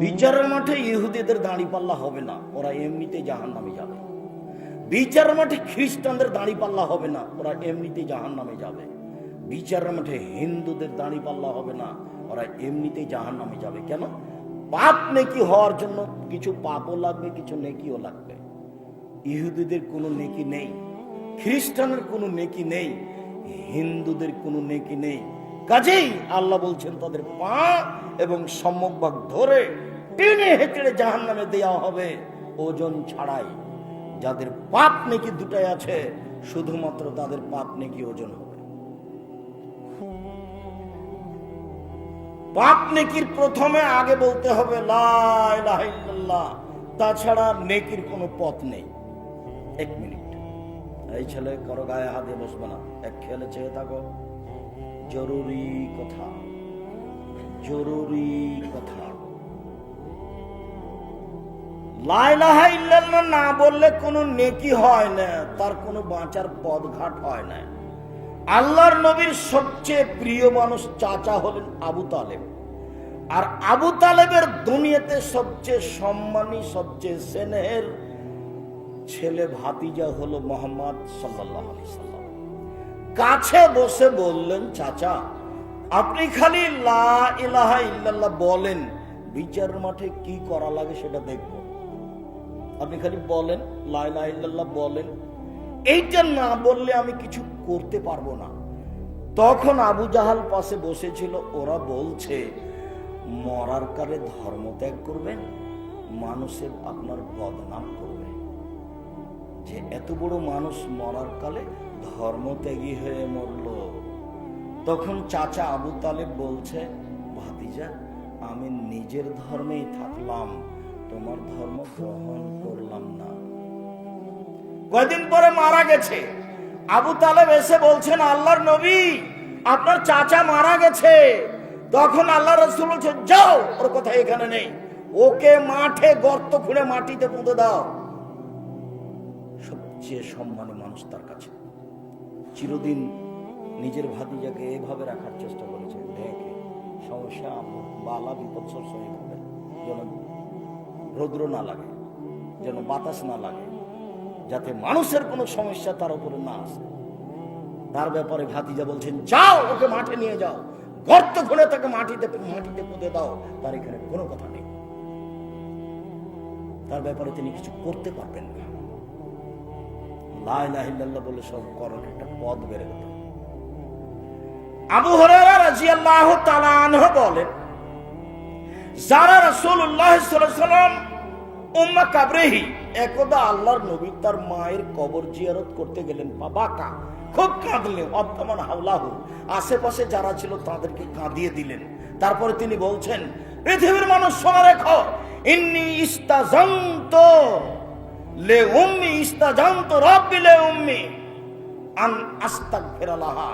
বিচারের মাঠে ইহুদিদের দাঁড়িপাল্লা হবে না, ওরা এমনিতেই জাহান্নামে যাবে। বিচারের মাঠে খ্রিস্টানদের দাঁড়িপাল্লা হবে না, ওরা এমনিতেই জাহান্নামে যাবে। বিচারের মাঠে হিন্দুদের দাঁড়িপাল্লা হবে না, ওরা এমনিতেই জাহান্নামে যাবে। কেন? পাপ নেকি হওয়ার জন্য কিছু পাপও লাগবে, কিছু নেকিও লাগবে। ইহুদিদের কোনো নেকি নেই, খ্রিস্টানের কোনো নেকি নেই, হিন্দুদের কোনো নেকি নেই। কাজেই আল্লাহ বলছেন তাদের পা এবং সম্মুখ ভাগ ধরে টেনে হেঁচড়ে জাহান্নামে দেওয়া হবে ওজন ছাড়াই। যাদের পাপ নেকি দুটাই আছে, শুধুমাত্র তাদের পাপ নেকি ওজন হবে। পাপ নেকির প্রথমে আগে বলতে হবে লা ইলাহা ইল্লাল্লাহ, তাছাড়া নেকির কোনো পথ নেই। এক মিনিট, এই ছেলে কারো গায়ে হাত দিয়ে বসবে না, এক খেয়ালে চেয়ে থাকো। জরুরি কথা, জরুরি কথা। লা ইলাহা ইল্লাল্লাহ না বললে কোনো নেকি হয় না, তার কোনো বাঁচার পথঘাট হয় না। আল্লাহর নবীর সবচেয়ে প্রিয় মানুষ চাচা হলেন আবু তালেব, আর আবু তালেবের দুনিয়াতে সবচেয়ে সম্মানী, সবচেয়ে স্নেহের ছেলে ভাতিজা হলো মুহাম্মদ সাল্লাল্লাহু আলাইহি সাল্লাম। কাছে বসে বললেন, চাচা আপনি খালি লা ইলাহা ইল্লাল্লাহ বলেন, বিচার মাঠে কি করা লাগে সেটা দেখব। আপনি খালি বলেন, লা ইলাহা ইল্লাল্লাহ বলেন, এইটা না বললে আমি কিছু করতে পারবো না। তখন আবু জাহাল পাশে বসেছিল, ওরা বলছে মরার কালে ধর্ম ত্যাগ করবেন, মানুষের আপনার বদনাম করবে, যে এত বড় মানুষ মরার কালে ধর্ম ত্যাগী হয়ে মরল। তখন চাচা আবু তালেব বলছে, ভাতিজা আমি নিজের ধর্মেই থাকলাম, তোমার ধর্ম গ্রহণ করলাম না। কয়দিন পরে মারা গেছে। আবু তালেব এসে বলছেন, আল্লাহর নবী আপনার চাচা মারা গেছে। তখন আল্লাহ রাসূল বলছেন, যাও, ওর কথা এখানে নেই, ওকে মাঠে গর্ত খুঁড়ে মাটিতে পুঁতে দাও। সবচেয়ে সম্মানী মানুষ তার কাছে। চিরদিন নিজের ভাতিজাকে এভাবে রাখার চেষ্টা করেছে, দেখে সমস্যা বালা বিপদ সহিত হবে, যেন রৌদ্র না লাগে, যেন বাতাস না লাগে, যাতে মানুষের কোনো সমস্যা তার উপরে না আসে। তার ব্যাপারে ভাতিজা বলছেন, যাও, ওকে মাঠে নিয়ে যাও, গর্ত খুঁড়ে তাকে মাটিতে পুঁতে দাও, তার এখানে কোনো কথা নেই। তার ব্যাপারে তিনি কিছু করতে পারবেন না। লা ইলাহা ইল্লাল্লাহ বলে সব করার একটা পথ বের হতো। আবু হুরায়রা রাদিয়াল্লাহু তাআলা আনহু বলেন, যারা রাসূলুল্লাহ সাল্লাল্লাহু আলাইহি ওয়াসাল্লাম উম্মা কাবরিহি, একদা আল্লাহর নবী তার মায়ের কবর জিয়ারত করতে গেলেন। বাবাকা খুব কাঁদলেন, অবতমান হাওলাহু, আশেপাশে যারা ছিল তাদেরকে কাঁদিয়ে দিলেন। তারপরে তিনি বলছেন, পৃথিবীর মানুষ শোনা রেখো, ইন্নী ইস্তাজানতু লে উম্মি ইস্তাজানতু রাব্বি লে উম্মি আন আস্তাগফিরা লাহা,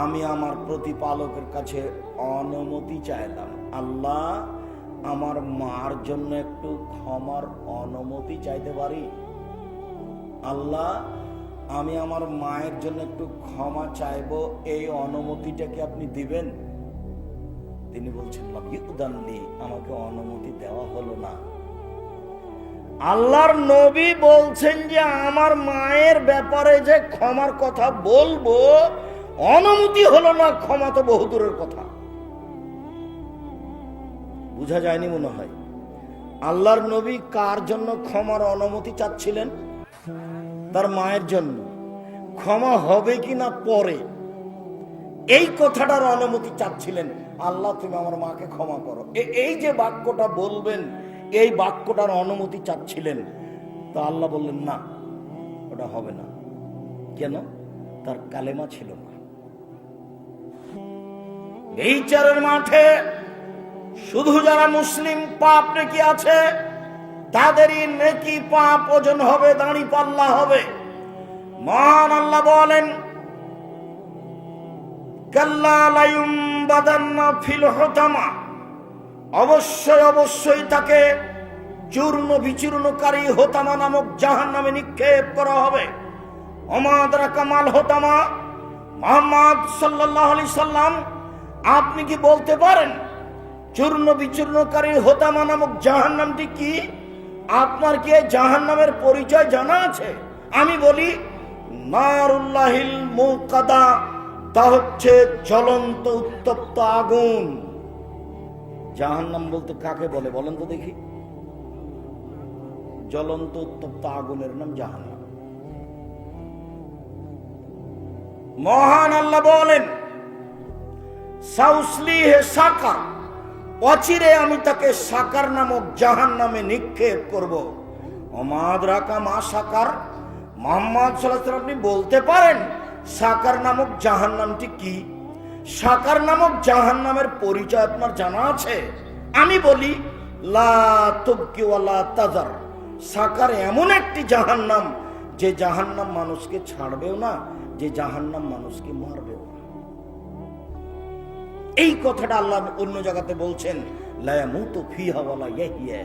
আমি আমার প্রতিপালকের কাছে অনুমতি চাইলাম, আল্লাহ আমার মার জন্য একটু ক্ষমার অনুমতি চাইতে পারি? আল্লাহ আমি আমার মায়ের জন্য একটু ক্ষমা চাইবো, এই অনুমতিটা কি আপনি দিবেন? তিনি বলছেন, লাবিউদানলি, আমাকে অনুমতি দেওয়া হলো না। আল্লাহর নবী বলছেন যে আমার মায়ের ব্যাপারে যে ক্ষমার কথা বলবো, অনুমতি হলো না, ক্ষমা তো বহুদূরের কথা। বুঝা যায়নি মনে হয়। আল্লাহর নবী কার জন্য ক্ষমার অনুমতি চাচ্ছিলেন? তার মায়ের জন্য। ক্ষমা হবে কিনা পরে, এই কথাটার অনুমতি চাচ্ছিলেন। আল্লাহ তুমি আমার মাকে ক্ষমা করো, এই যে বাক্যটা বলবেন, এই বাক্যটার অনুমতি চাচ্ছিলেন। তো আল্লাহ বললেন, না, ওটা হবে না। কেন? তার কালেমা ছিল না। বিচারের মাঠে শুধু যারা মুসলিম পাপ নেকি আছে, তাদেরই নেকি পাপ ওজন হবে, দাঁড়িপাল্লা হবে। মহান আল্লাহ বলেন, কাল্লা লা ইউনবাদান্না ফিল হুতামা, অবশ্যই অবশ্যই তাকে চূর্ণ বিচূর্ণকারী হোতামা নামক জাহান্নামে নিক্ষেপ করা হবে। ওমা আদরাকা মাল হোতামা, মুহাম্মদ সাল্লাল্লাহু আলাইহি সাল্লাম আপনি কি বলতে পারেন চূর্ণ বিচূর্ণকারী হোতামা নামক জাহান্নামটি কি? আপনার কি জাহান্নামের পরিচয় জানা আছে? আমি বলি নারুল্লাহিল মুকাদা, তা হচ্ছে জ্বলন্ত উত্তপ্ত আগুন। জাহান্নাম বলতে কাকে বলে বলেন তো দেখি? জ্বলন্ত উত্তপ্ত আগুনের নাম জাহান্নাম। মহান আল্লাহ বলেন সাউসলিহে সাকার, অচিরে আমি তাকে সাকার নামক জাহান্নামে নিক্ষেপ করব। ওমাদ রাকা মা সাকার, মুহাম্মদ সাল্লাল্লাহু আলাইহি ওয়াসাল্লাম আপনি বলতে পারেন সাকার নামক জাহান্নামটি কি? সাকার নামক জাহান্নামের পরিচয় আপনার জানা আছে? আমি বলি লা তুবকি ওয়ালা তাজার। সাকার এমন একটি জাহান্নাম যে জাহান্নাম মানুষকে ছাড়বেও না, যে জাহান্নাম মানুষকে মারবেও না। এই কথাটা আল্লাহ অন্য জায়গাতে বলছেন লা ইয়ামুতু ফিহা ওয়ালা ইয়াহইয়া।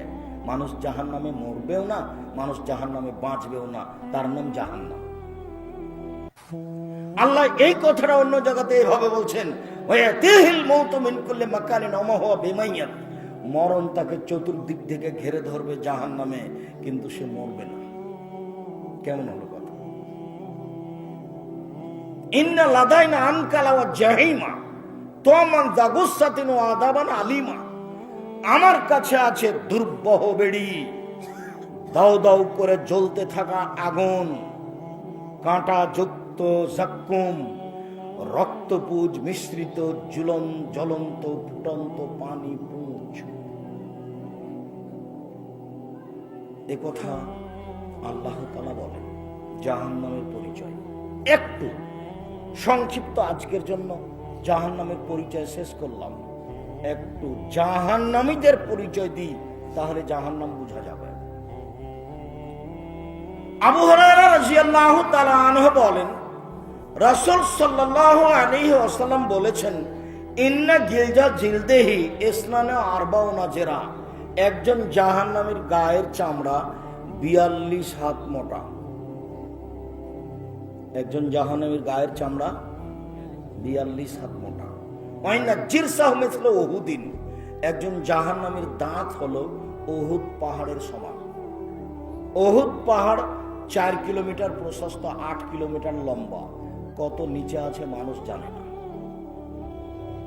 মানুষ জাহান্নামে মরবেও না, মানুষ জাহান্নামে বাঁচবেও না, তার নাম জাহান্নাম। আল্লাহ এই কথাটা অন্য জায়গাতে এভাবে বলছেন ওয়াতিহিল মাউতু মিন কুল্লি মাকানিন ওয়া মা হুয়া বিমাইয়াত। মরণ তাকে চতুর্দিক থেকে ঘিরে ধরবে জাহান্নামে, কিন্তু সে মরবে না। কেমন হলো কথা? ইন্না লাদাইনা আনকালা ওয়া জাহিমা তোমান জাগুসাতিন ওয়া আযাবান আলিমা। আমার কাছে আছে দুর্বহ বেড়ি, দাও দাও করে জ্বলতে থাকা আগুন, কাঁটা যুক্ত জাক্কুম, রক্তপুঁজ মিশ্রিত জ্বলন্ত ফুটন্ত পানি পুঁজ। এ কথা আল্লাহ তাআলা বলেন জাহান্নামের পরিচয়। একটু সংক্ষিপ্ত আজকের জন্য জাহান্নামের পরিচয় শেষ করলাম। একটু জাহান্নামীদের পরিচয় দিই, তাহলে জাহান্নাম বোঝা যাবে। আবু হুরায়রা রাদিয়াল্লাহু তাআলা আনহু বলেন রাসূল সাল্লাল্লাহু আলাইহি ওয়াসাল্লাম বলেছেন ইন্না গিলজা জিলদেহি ইসনানা আরবাউনা জেরা। একজন জাহান্নামীর গায়ের চামড়া 42 হাত মোটা। একজন জাহান্নামীর গায়ের চামড়া 42 হাত মোটা। ওয়াইনা জিরসাহু মিসলু উহুদিন। একজন জাহান্নামীর দাঁত হলো উহুদ পাহাড়ের সমান। উহুদ পাহাড় 4 কিলোমিটার প্রশস্ত, 8 কিলোমিটার লম্বা। কত নিচে আছে মানুষ জানে না।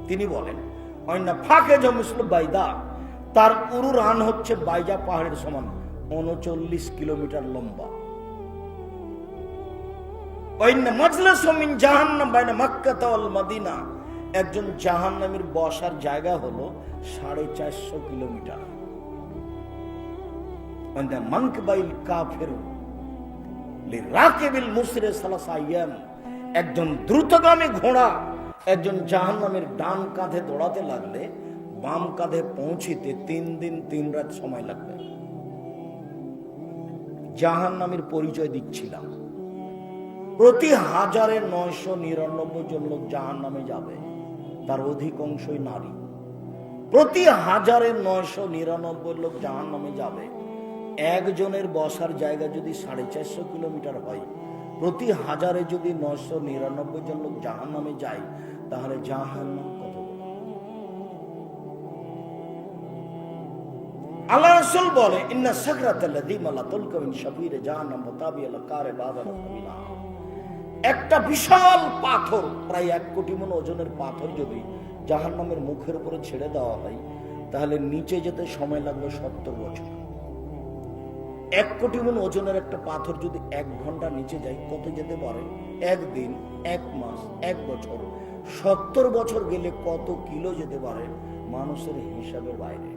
তিনি বলেন ওয়াইনা ফাকে জমিসলু বাইদা। তার উরু রান হচ্ছে বাইজা পাহাড়ের সমান, 39 কিলোমিটার লম্বা। ওয়াইনা মাজলিসু মিন জাহান্নাম বাইনা মক্কা ওয়াল মদিনা। একজন জাহান্নামীর বসার জায়গা হলো 450 কিলোমিটার। ওয়াইনা মানকবাইল কাফির লিরাকিবিল মুসরি সালাসা আইয়াম। একজন দ্রুতগামী ঘোড়া একজন জাহান্নামীর ডান কাঁধে দৌড়াতে লাগলে বাম কাঁধে পৌঁছিতে 3 দিন 3 রাত সময় লাগবে। জাহান্নামীর পরিচয় দিচ্ছিলাম। প্রতি 1999 জন লোক জাহান্নামে যাবে, তার অধিকাংশই নারী। প্রতি 1999 লোক জাহান্নামে যাবে। একজনের বসার জায়গা যদি 450 কিলোমিটার হয়, প্রতি 1000-এ যদি 999 জন লোক জাহান্নামে যায়, তাহলে জাহান্নাম কত বড়? আল্লাহ রাসূল বলে ইন্না সাকরাতাল্লাযী মালাতুলকা মিন শাফিরে জাহান্নাম তাবিয়াল কারে বাদাল কাবিলা। একটা বিশাল পাথর, প্রায় 1 কোটি মণ ওজনের পাথর যদি জাহান্নামের মুখের উপরে ছেড়ে দেওয়া হয়, তাহলে নিচে যেতে সময় লাগবে 70 বছর। 1 কোটি মণ ওজনের একটা পাথর যদি 1 ঘন্টা নিচে যায়, কত যেতে পারে? 1 দিন, 1 মাস, 1 বছর। 70 বছর গেলে কত কিলো যেতে পারে? মানুষের হিসাবের বাইরে।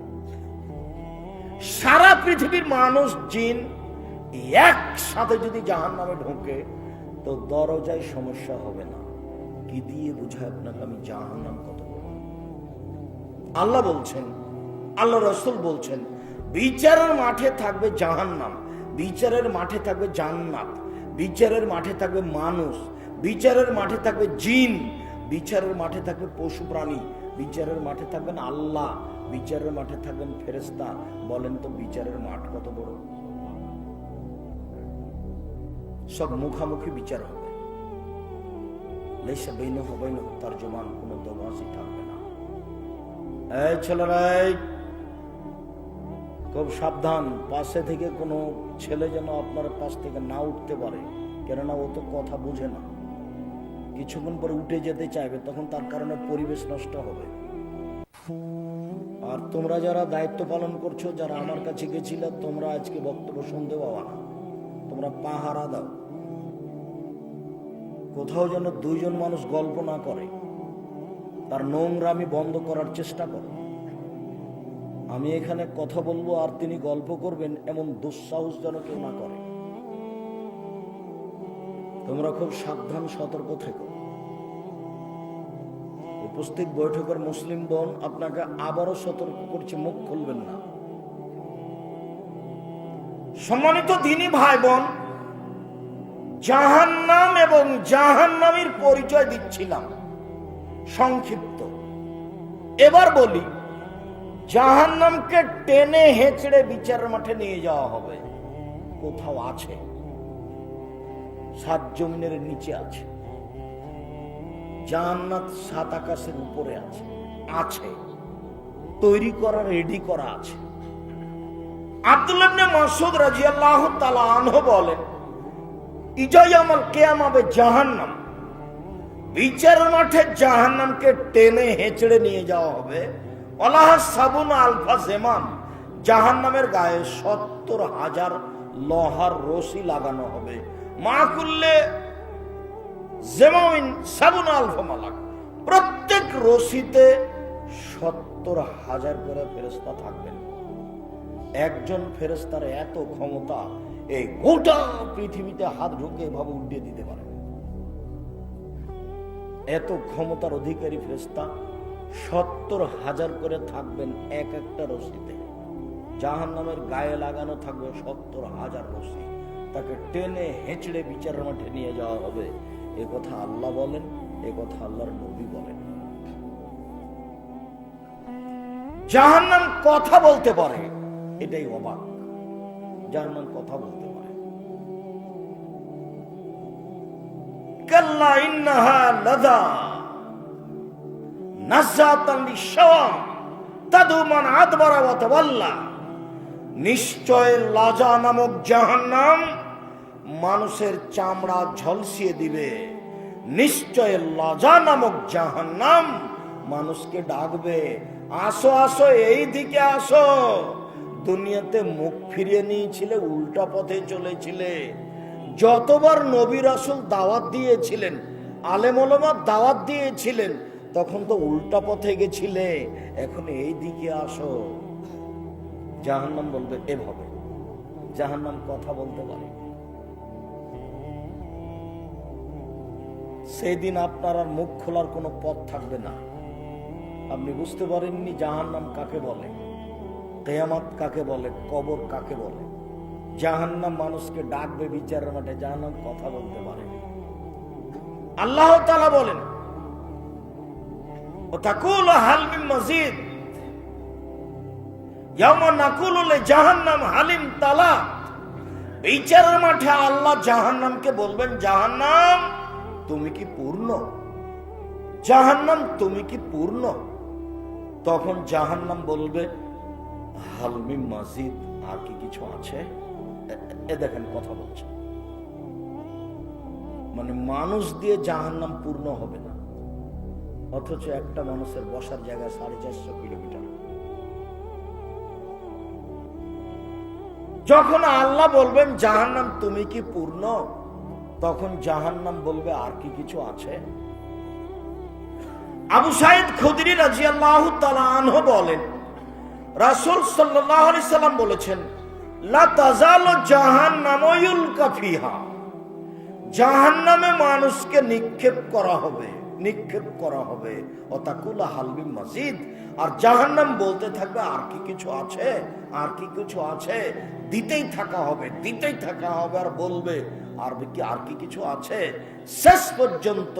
সারা পৃথিবীর মানুষ জিন একসাথে যদি জাহান্নামে ঢোকে, তো দরজায় সমস্যা হবে না। কি দিয়ে বুঝায় আপনাকে আমি জাহান্নাম কত বড়? আল্লাহ বলছেন, আল্লাহ রাসূল বলছেন বিচারের মাঠে থাকবে জাহান্নাম, বিচারের মাঠে থাকবে জান্নাত, বিচারের মাঠে থাকবে মানুষ, বিচারের মাঠে থাকবে জিন, বিচারের মাঠে থাকবে পশু প্রাণী, বিচারের মাঠে থাকবেন আল্লাহ, বিচারের মাঠে থাকবেন ফেরেশতা। বলেন তো বিচারের মাঠ কত বড়? সব মুখামুখি বিচার হবে। লাইসা বাইনাহু ওয়া বাইনাহু তারজুমান, কোনো দোভাষী থাকবে না। এই ছেলেরাই, খুব সাবধান, পাশে থেকে কোনো ছেলে যেন আপনার পাশ থেকে না উঠতে পারে, কেননা ও তো কথা বুঝে না। কিছুক্ষণ পরে উঠে যেতে চাইবে, তখন তার কারণে পরিবেশ নষ্ট হবে। আর তোমরা যারা দায়িত্ব পালন করছো, যারা আমার কাছে গেছিলে, তোমরা আজকে বক্তব্য শুনতে পাবা না, তোমরা পাহারা দাও। কোথাও যেন দুইজন মানুষ গল্প না করে, তার নোংরামি বন্ধ করার চেষ্টা করো। আমি এখানে কথা বলবো আর তিনি গল্প করবেন, এমন দুঃসাহস যেন কেউ না করে। তোমরা খুব সাবধান, সতর্ক থেকো। উপস্থিত বৈঠকের মুসলিম বোন, আপনাকে আবারও সতর্ক করছি, মুখ খুলবেন না। সম্মানিত দ্বীনি ভাই বোন, জাহান্নাম এবং জাহান্নামীর পরিচয় দিচ্ছিলাম সংক্ষিপ্ত। এবার বলি, জাহান্নামকে টেনে হেঁচড়ে বিচারের মাঠে নিয়ে যাওয়া হবে। কোথাও আছে? সাত জমিনের নিচে আছে। জান্নাত সাত আকাশের উপরে আছে। আছে, তৈরি করা, রেডি করা আছে। আব্দুল্লাহ ইবনে মাসউদ রাদিয়াল্লাহু তাআলা আনহু বলেন, ইজায়ামাল কিয়ামাবে জাহান্নাম, বিচার মাঠে জাহান্নামকে টেনে হেঁচড়ে নিয়ে যাওয়া হবে। আল্লাহ সাবুন আলফা জেমান, জাহান্নামের গায়ে ৭০,০০০ লোহার রশি লাগানো হবে। মা কুল্লে জেমাইন সাবুন আলফা মালাক, প্রত্যেক রশিতে ৭০,০০০ করে ফেরেশতা থাকবেন। একজন ফেরেশতার এত ক্ষমতা, এই গোটা পৃথিবীতে হাত ঢুকে এভাবে উঠিয়ে দিতে পারে। এত ক্ষমতার অধিকারী ফেরেশতা ৭০,০০০ করে থাকবেন এক একটা রশিতে। জাহান্নামের গায়ে লাগানো থাকবে ৭০,০০০ রশি, তাকে টেনে হেঁচড়ে বিচারের মাঠে নিয়ে যাওয়া হবে। এ কথা আল্লাহ বলেন, এ কথা আল্লাহর নবী বলেন। জাহান্নাম কথা বলতে পারে, এটাই অবাক। জাহান্নাম কথা বলতে পারে। কাল্লা ইন্নাহা লাযা নাযাতান লিশাওয়া তাদু মান আদবারা ওয়া তাওয়াল্লা, নিশ্চয় লাজা নামক জাহান্নাম মানুষের চামড়া ঝলসিয়ে দিবে। নিশ্চয় লাজা নামক জাহান্নাম মানুষকে ডাকবে, আসো আসো, এই দিকে আসো। দুনিয়াতে মুখ ফিরিয়ে নিয়েছিলে, উল্টা পথে চলেছিলে। যতবার নবী রাসূল দাওয়াত দিয়েছিলেন, আলেম ওলামা দাওয়াত দিয়েছিলেন, তখন তো উল্টা পথে গেছিলে, এখন এই দিকে আসো। জাহান্নাম বলবে এভাবে। জাহান্নাম কথা বলতে পারে। সেদিন আপনার আর মুখ খোলার কোনো পথ থাকবে না। আপনি বুঝতে পারেননি জাহান্নাম কাকে বলে, কিয়ামত কাকে বলে, কবর কাকে বলে। জাহান্নাম মানুষকে ডাকবে বিচারের মাঠে, জাহান্নাম কথা বলতে পারে। আল্লাহ তাআলা বলেন, ওয়াতাকুলু হাল মিন মাজিদ, ইয়াওমা নাকুলু লিজাহান্নাম হালিম তালা। বিচারের মাঠে আল্লাহ জাহান্নামকে বলবেন, জাহান্নাম তুমি কি পূর্ণ? জাহান্নাম তুমি কি পূর্ণ? তখন জাহান্নাম বলবে, হাল মিন মাজিদ, আর কি কিছু আছে? এ দেখেন কথা বলছে। মানে মানুষ দিয়ে জাহান্নাম পূর্ণ হবে না, অথচ একটা মানুষের বসার জায়গা 450 কিলোমিটার। যখন আল্লাহ বলবেন জাহান্নাম তুমি কি পূর্ণ, তখন জাহান্নাম বলবে আর কি কিছু আছে? আবু সাঈদ খুদরি রাদিয়াল্লাহু তাআলা আনহু বলেন, রাসূল সাল্লাল্লাহু আলাইহি সাল্লাম বলেছেন, লা তাজালু জাহান্নামু ইউলকা ফিহা, জাহান্নামে মানুষকে নিক্ষেপ করা হবে, নিক্ষেপ করা হবে। ওয়াতাকুলা হাল মিন মাজিদ, আর জাহান্নাম বলতে থাকবে আর কি কিছু আছে, আর কি কিছু আছে। দিতেই থাকা হবে, দিতেই থাকা হবে, আর বলবে আর কি কিছু আছে। শেষ পর্যন্ত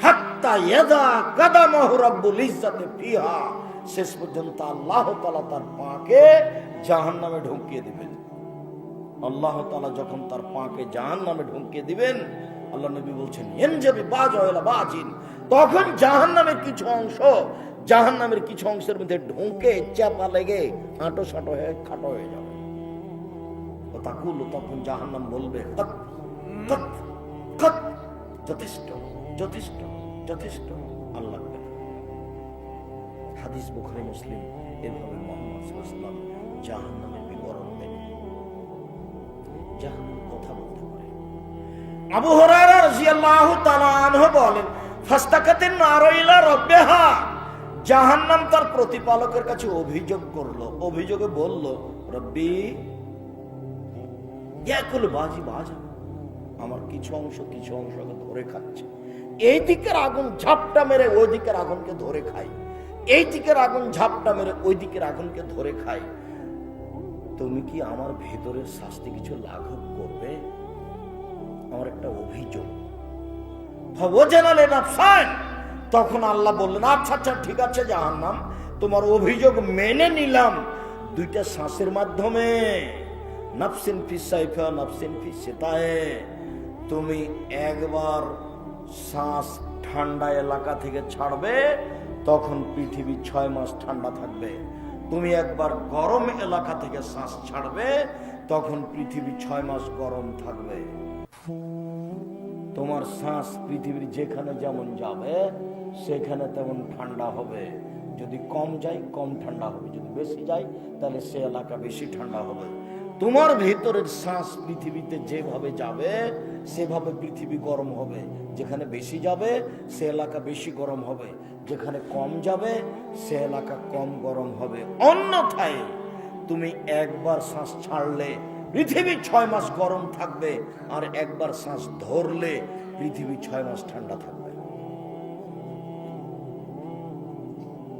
হাত্তা ইয়াদা কাদামাহু রাব্বুল ইজ্জাতি ফিহা, শেষ পর্যন্ত আল্লাহ তাআলা তার পাকে জাহান্নামে ঢুকিয়ে দিবেন। আল্লাহ তাআলা যখন তার পাকে জাহান্নামে ঢুকিয়ে দিবেন, আল্লাহ নবী বলছেন, ইয়ানজাবি বাজা ইলা বাজিন, তখন জাহান্নামের কিছু অংশ জাহান্নামের কিছু অংশের মধ্যে ঢুকে চাপা লেগে আঁটো সাঁটো হয়ে খাটো হয়ে যাবে। তখন জাহান্নাম বলবে যথেষ্ট যথেষ্ট যথেষ্ট। আল্লাহ হাদিস বুখারী মুসলিম এভাবে মুহাম্মদ সাল্লাল্লাহু আলাইহি ওয়াসাল্লাম জাহান্নামের বিবরণ দেন। জাহান্নাম কথা বলতে পারে। আবু হুরায়রা রাদিয়াল্লাহু তাআলা আনহু বলেন, ফাস্তাকাতিন নারু ইলা রাব্বিহা, জাহান্নাম তার প্রতিপালকের কাছে অভিযোগ করলো, অভিযোগে বলল, রব্বি ইয়াকুল বাজি বাজা, আমার কিছু অংশকে ধরে খাচ্ছে। এই দিকের আগুন ঝাপটা মেরে ওই দিকের আগুনকে ধরে খায়, এই দিকের আগুন ঝাপটা মেরে ওই দিকের আগুনকে ধরে খায়। তুমি কি আমার ভেতরের শাস্তি কিছু লাঘব করবে? আমার একটা অভিযোগ। তখন আল্লাহ বললেন, আচ্ছা আচ্ছা ঠিক আছে জাহান্নাম, তোমার অভিযোগ মেনে নিলাম। দুইটা শ্বাসের মাধ্যমে, নাফসিন ফিস সাইফা নাফসিন ফিস সিতায়ে, তুমি একবার শ্বাস ঠান্ডা এলাকা থেকে ছাড়বে, তখন পৃথিবী 6 মাস ঠান্ডা থাকবে। তুমি একবার গরম এলাকা থেকে শ্বাস ছাড়বে, তখন পৃথিবী 6 মাস গরম থাকবে। তোমার শ্বাস পৃথিবীর যেখানে যেমন যাবে সেখানে তেমন ঠান্ডা হবে। যদি কম যায় কম ঠান্ডা হবে, যদি বেশি যায় তাহলে সে এলাকা বেশি ঠান্ডা হবে। তোমার ভেতরের শ্বাস পৃথিবীতে যেভাবে যাবে সেভাবে পৃথিবী গরম হবে। যেখানে বেশি যাবে সে এলাকা বেশি গরম হবে, যেখানে কম যাবে সে এলাকা কম গরম হবে। অন্যথায় তুমি একবার শ্বাস ছাড়লে পৃথিবী 6 মাস গরম থাকবে, আর একবার শ্বাস ধরলে পৃথিবী 6 মাস ঠান্ডা থাকবে।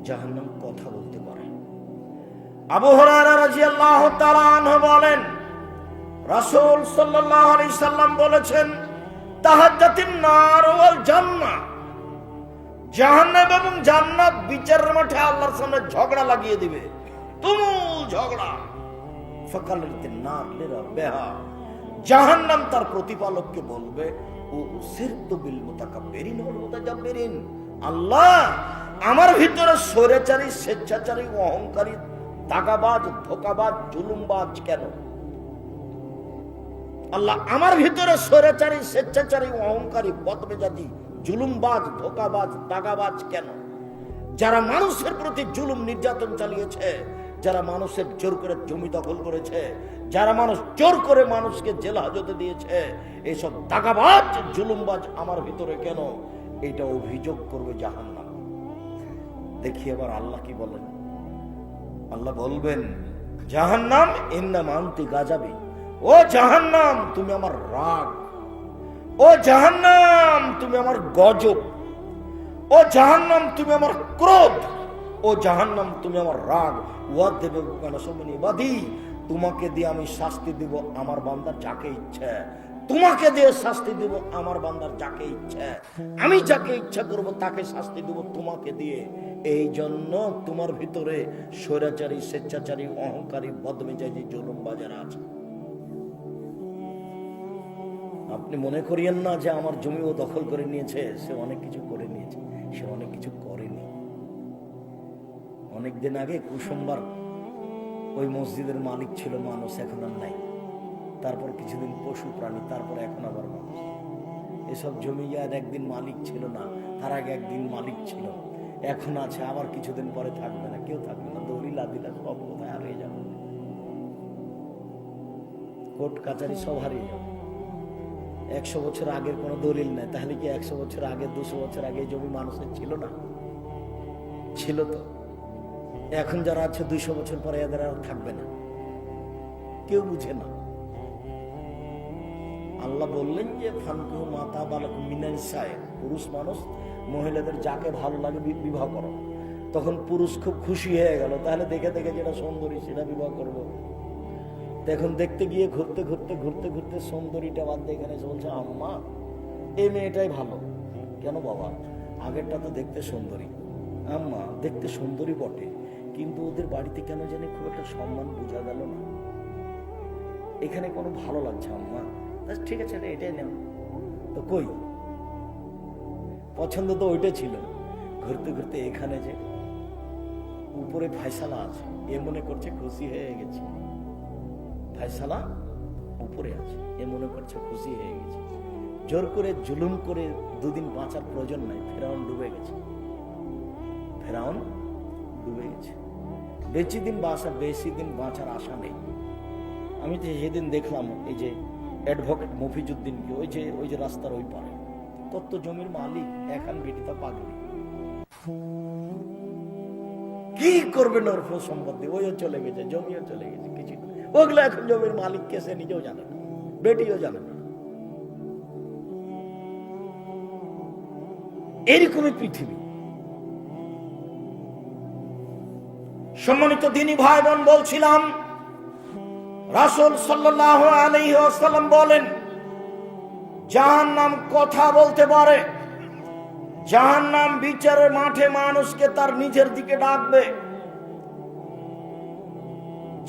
জাহান্নাম কথা বলতে পারে। আবু হুরায়রা রাদিয়াল্লাহু তাআলা আনহু বলেন, রাসূল সাল্লাল্লাহু আলাইহি সাল্লাম বলেছেন, তাহাজ্জাতিন নার ওয়াল জান্নাহ, জাহান্নাম এবং জান্নাত বিচারের মাঠে আল্লাহর সামনে ঝগড়া লাগিয়ে দিবে, তুমুল ঝগড়া। ফাকালাতিন নার লিরাব্বিহা, জাহান্নাম তার প্রতিপালককে বলবে, ও উসিরতু বিল মুতাকাব্বিরিন ওয়াল মুতাজাব্বিরিন, আল্লাহ আমার ভিতরে স্বৈরাচারী, স্বেচ্ছাচারী, অহংকারী, দাগাবাজ, ধোঁকাবাজ, জুলুমবাজ কেন? আল্লাহ আমার ভিতরে স্বৈরাচারী, স্বেচ্ছাচারী, অহংকারী, বদমেজাজি, জুলুমবাজ, ধোঁকাবাজ, দাগাবাজ কেন? যারা মানুষের প্রতি জুলুম নির্যাতন চালিয়েছে, যারা মানুষের জোর করে জমি দখল করেছে, যারা মানুষ জোর করে মানুষকে জেল হাজতে দিয়েছে, এইসব দাগাবাজ, জুলুমবাজ আমার ভিতরে কেন? এটা অভিযোগ করবে জাহান্নাম। দেখি এবার আল্লাহ কি বলেন। আল্লাহ বলবেন, জাহান্নাম ইন্নাম আনতি গাজাবি, ও জাহান্নাম তুমি আমার রাগ, ও জাহান্নাম তুমি আমার গজব, ও জাহান্নাম তুমি আমার ক্রোধ, ও জাহান্নাম তুমি আমার রাগ। তোমাকে দিয়ে আমি শাস্তি দিব আমার বান্দার যাকে ইচ্ছা, তোমাকে দিয়ে শাস্তি দিব আমার বান্দার যাকে ইচ্ছা, আমি যাকে ইচ্ছা করব তাকে শাস্তি দিব তোমাকে দিয়ে। এই জন্য তোমার ভিতরে স্বৈরাচারী, স্বেচ্ছাচারী, অহংকারী, বদমেজাজি, জুলুমবাজার আছে। আপনি মনে করিয়েন না যে আমার জমি ও দখল করে নিয়েছে, সে অনেক কিছু করে নিয়েছে, সে অনেক কিছু করেনি। অনেকদিন আগে কুসুমবার ওই মসজিদের মালিক ছিল মানুষ, এখন আর নাই। তারপর কিছুদিন পশু প্রাণী, তারপর এখন আবার মানুষ। এসব জমি আর একদিন মালিক ছিল না, তার আগে একদিন মালিক ছিল, এখন আছে, আবার কিছুদিন পরে থাকবে না, কেউ থাকবে না। দলিল আদিলা সব কোথায় হারিয়ে যাবে, কোর্ট কাচারি সব হারিয়ে যাবে। 100 বছর আগের কোনো দলিল নেই, তাহলে কি 100 বছর আগে, 200 বছর আগে জমি মানুষের ছিল না? ছিল তো। এখন যারা আছে 200 বছর পরে এদের আর থাকবে না, কেউ বুঝে না। আল্লাহ বললেন যে ফানকুহু মা তাবা লাকুম মিনান নিসায়ে, পুরুষ মানুষ মহিলাদের যাকে ভালো লাগে বিবাহ করো। তখন পুরুষ খুব খুশি হয়ে গেল, তাহলে দেখে দেখে যেটা সুন্দরী সেটা বিবাহ করব। এখন দেখতে গিয়ে ঘুরতে ঘুরতে ঘুরতে ঘুরতে সুন্দরীটা বাদ দিয়ে এখানে বলছে, আম্মা এই মেয়েটাই ভালো। কেন বাবা? আগেরটা তো দেখতে সুন্দরী। আম্মা দেখতে সুন্দরী বটে, কিন্তু ওদের বাড়িতে কেন জানি খুব একটা সম্মান বোঝা গেল না, এখানে কোনো ভালো লাগছে আম্মা। ঠিক আছে এটাই নেও। তো কই পছন্দ তো ওইটা ছিল। ঘুরতে ঘুরতে এখানে যে উপরে ফায়সালা আছে, এ মনে করছে খুশি হয়ে গেছে। ফায়সালা উপরে আছে, এ মনে করছে খুশি হয়ে গেছে। জোর করে জুলুম করে দুদিন বাঁচার প্রয়োজন নাই। ফেরাউন ডুবে গেছে, ফেরাউন ডুবে গেছে। বেশি দিন বাঁচার আশা নেই। আমি তো সেদিন দেখলাম এই যে অ্যাডভোকেট মফিজউদ্দিনকে, ওই যে রাস্তার ওই পারে, কত জমির মালিক, এখন বেটিটা পাগলি, কি করবেন ওর সম্পত্তি? ওইও চলে গেছে, জমিও চলে গেছে, কিছু ওগুলো এখন জমির মালিক কে সে নিজেও জানে না, বেটিও জানে না। এরকমই পৃথিবী। সম্মানিত দ্বীনি ভাই বোন, বলছিলাম রাসূল সাল্লাল্লাহু আলাইহি ওয়াসাল্লাম বলেন, জাহান্নাম কথা বলতে পারে, জাহান্নাম বিচারের মাঠে মানুষকে তার নিজের দিকে ডাকবে।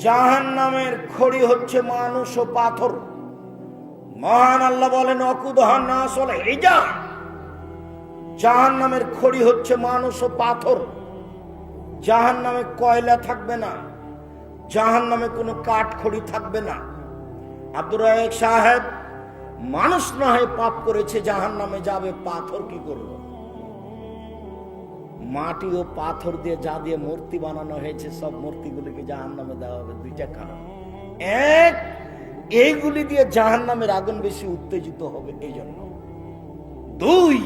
জাহান্নামের খড়ি হচ্ছে মানুষ ও পাথর। মহান আল্লাহ বলেন, অকুদহান না আসলে হিজা, জাহান্নামের খড়ি হচ্ছে মানুষ ও পাথর। জাহান্নামে কয়লা থাকবে না, জাহান্নামে কোনো কাঠ খড়ি থাকবে না। আব্দুর রাজ্জাক সাহেব, মানুষ না হয় পাপ করেছে, জাহান্নামে যাবে, পাথর কি করবে? মাটি ও পাথর দিয়ে যা দিয়ে মূর্তি বানানো হয়েছে, সব মূর্তিগুলিকে জাহান্নামে দেওয়া হবে। দুইটা কারণ, এক, এইগুলি দিয়ে জাহান্নামের আগুন বেশি উত্তেজিত হবে এই জন্য। দুই,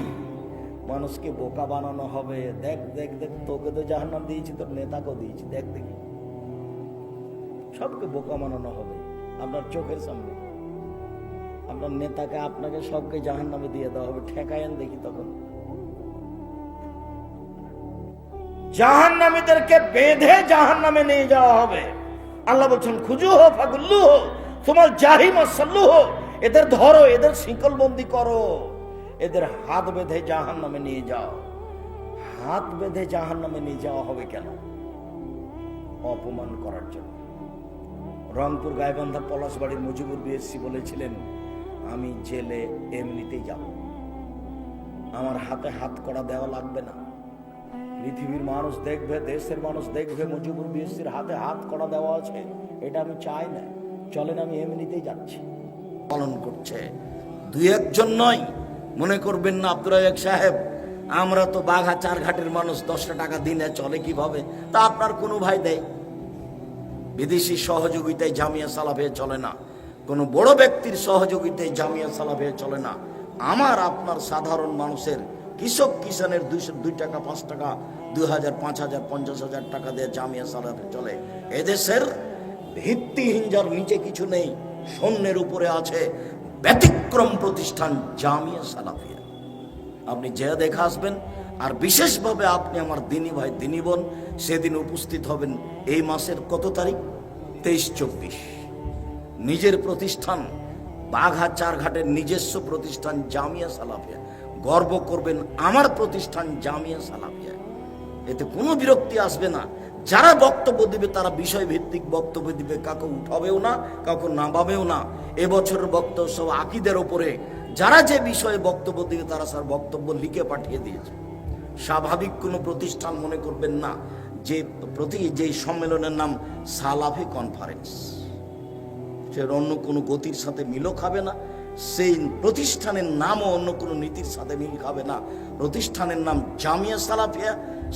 মানুষকে বোকা বানানো হবে। দেখ দেখ দেখ, তোকে তো জাহান্নাম দিয়েছি, তোর নেতাকেও দিয়েছি, দেখ দেখি, সবকে বোকা বানানো হবে আপনার চোখের সামনে। আপনার নেতাকে, আপনাকে, সবকে জাহান্নামে দিয়ে দেওয়া হবে। ঠেকায়েন দেখি তখন। জাহান্নামীদেরকে বেঁধে জাহান্নামে নিয়ে যাওয়া হবে। আল্লাহ বলছেন, খুজুহু ফাগুল্লুহু সুমাল জাহিমা সাল্লুহু, এদের ধরো, এদের শিকলবন্দি করো, এদের হাত বেঁধে জাহান্নামে নিয়ে যাও। হাত বেঁধে জাহান্নামে নিয়ে যাওয়া হবে কেন? অপমান করার জন্য। রংপুর গাইবান্ধা পলাশবাড়ির মুজিবুর বিএসসি বলেছিলেন, আমি জেলে এমনিতেই যাব, আমার হাতে হাত করা দেওয়া লাগবে না। পৃথিবীর মানুষ দেখবে, দেশের মানুষ দেখবে মুজিবুর বিএসসির হাতে হাত করা দেওয়া আছে, এটা আমি চাই না। চলেন, আমি এমনিতেই যাচ্ছি। পালন করছে দুই একজন নয়। মনে করবেন না আব্দুর রাজ্জাক সাহেব, আমরা তো বাঘা চারঘাটের মানুষ, 10 টাকা দিনে চলে কিভাবে? তা আপনার কোনো ভাই দেয়? বিদেশি সহযোগিতায় জামিয়া সালাফিয়া চলে না, কোনো বড় ব্যক্তির সহযোগিতায় জামিয়া সালাফিয়া চলে না। আমার আপনার সাধারণ মানুষের কৃষক কিষানের 2 টাকা 5 টাকা 2000 5000 50,000 টাকা দিয়ে জামিয়া সালাফিয়া চলে। এদেশের ভিত্তিহীন, যার নিচে কিছু নেই, শূন্যের উপরে আছে, ব্যতিক্রম প্রতিষ্ঠান জামিয়া সালাফিয়া। আপনি যে দেখে আসবেন। আর বিশেষভাবে আপনি আমার দিনী ভাই, দিনী বোন, সেদিন উপস্থিত হবেন এই মাসের কত তারিখ? 23-24। নিজের প্রতিষ্ঠান, বাঘা চারঘাটের নিজস্ব প্রতিষ্ঠান জামিয়া সালাফিয়া। গর্ব করবেন, আমার প্রতিষ্ঠান জামিয়া সালাফিয়া। এতে কোনো বিরক্তি আসবে না। যারা বক্তব্য দিবে তারা বিষয় ভিত্তিক বক্তব্য দিবে, কাউকে উঠাবেও না, কাউকে নামাবেও না। এবছরের বক্তব্য সব আকীদার উপরে। যারা যে বিষয়ে বক্তব্য দিবে তারা স্যার বক্তব্য লিখে পাঠিয়ে দিয়েছে। স্বাভাবিক কোনো প্রতিষ্ঠান মনে করবেন না। যে সম্মেলনের নাম সালাফি কনফারেন্স, সে অন্য কোনো গতির সাথে মিলও খাবে না। সেই প্রতিষ্ঠানের নামও অন্য কোনো নীতির সাথে মিল খাবে না। প্রতিষ্ঠানের নাম জামিয়া সালাফিয়া,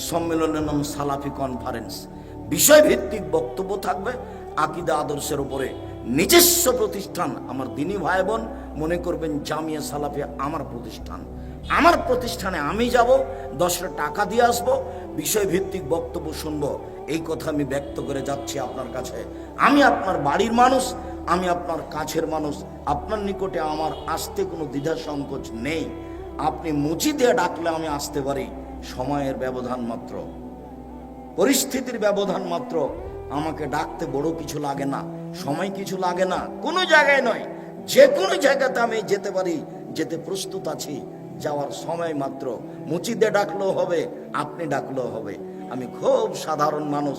সম্মেলনের নাম সালাফি কনফারেন্স। বিষয়ভিত্তিক বক্তব্য থাকবে আকীদা আদর্শের উপরে। নিজস্ব প্রতিষ্ঠান। আমার দিনী ভাই বোন মনে করবেন জামিয়া সালাফিয়া আমার প্রতিষ্ঠান। আমার প্রতিষ্ঠানে আমি যাব, 10 টাকা দিয়ে আসবো, বিষয়ভিত্তিক বক্তব্য শুনবো। এই কথা আমি ব্যক্ত করে যাচ্ছি আপনার কাছে। আমি আপনার বাড়ির মানুষ, আমি আপনার কাছের মানুষ। আপনার নিকটে আমার আসতে কোনো দ্বিধা সংকোচ নেই। আপনি মুচি দিয়ে ডাকলে আমি আসতে পারি। সময়ের ব্যবধান মাত্র, পরিস্থিতির ব্যবধান মাত্র। আমাকে ডাকতে বড় কিছু লাগে না, সময় কিছু লাগে না, কোনো জায়গায় নয়, যে কোনো জায়গাতে আমি যেতে পারি, যেতে প্রস্তুত আছি। যাওয়ার সময় মাত্র। মুচি দিয়ে ডাকলেও হবে, আপনি ডাকলেও হবে। আমি খুব সাধারণ মানুষ।